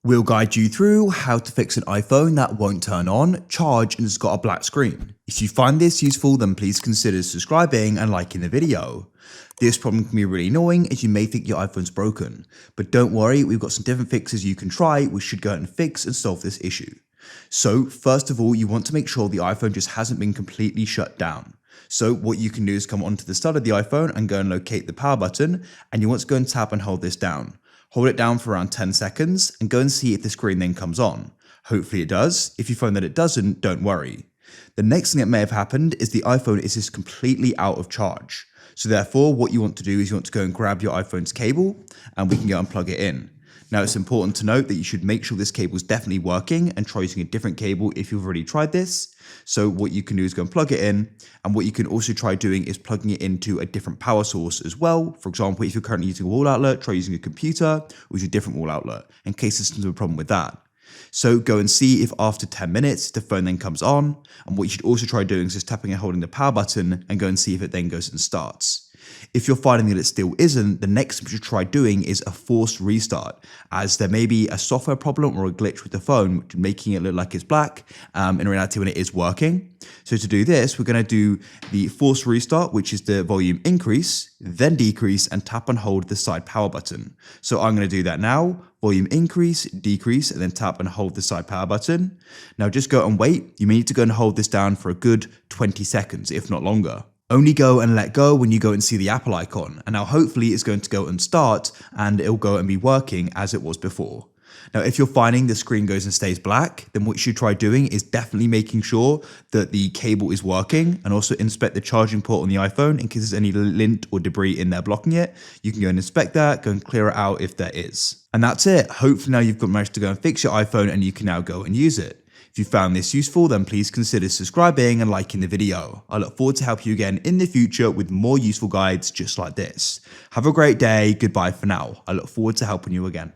We'll guide you through how to fix an iPhone that won't turn on, charge, and has got a black screen. If you find this useful, then please consider subscribing and liking the video. This problem can be really annoying as you may think your iPhone's broken, but don't worry, we've got some different fixes you can try which should go ahead and fix and solve this issue. So first of all, you want to make sure the iPhone just hasn't been completely shut down. So what you can do is come onto the start of the iPhone and go and locate the power button, and you want to go and tap and hold this down. Hold it down for around 10 seconds and go and see if the screen then comes on. Hopefully it does. If you find that it doesn't, don't worry. The next thing that may have happened is the iPhone is just completely out of charge. So therefore, what you want to do is you want to go and grab your iPhone's cable and we can go and plug it in. Now it's important to note that you should make sure this cable is definitely working and try using a different cable if you've already tried this. So what you can do is go and plug it in, and what you can also try doing is plugging it into a different power source as well. For example, if you're currently using a wall outlet, try using a computer or use a different wall outlet in case there's a problem with that. So go and see if after 10 minutes the phone then comes on, and what you should also try doing is just tapping and holding the power button and go and see if it then goes and starts. If you're finding that it still isn't, the next thing you should try doing is a forced restart, as there may be a software problem or a glitch with the phone, making it look like it's black, in reality when it is working. So to do this, we're going to do the forced restart, which is the volume increase, then decrease, and tap and hold the side power button. So I'm going to do that now, volume increase, decrease, and then tap and hold the side power button. Now just go and wait. You may need to go and hold this down for a good 20 seconds, if not longer. Only go and let go when you go and see the Apple icon, and now hopefully it's going to go and start and it'll go and be working as it was before. Now if you're finding the screen goes and stays black, then what you should try doing is definitely making sure that the cable is working, and also inspect the charging port on the iPhone in case there's any lint or debris in there blocking it. You can go and inspect that, go and clear it out if there is. And that's it. Hopefully now you've managed to go and fix your iPhone and you can now go and use it. If you found this useful, then please consider subscribing and liking the video. I look forward to help you again in the future with more useful guides just like this. Have a great day. Goodbye for now. I look forward to helping you again.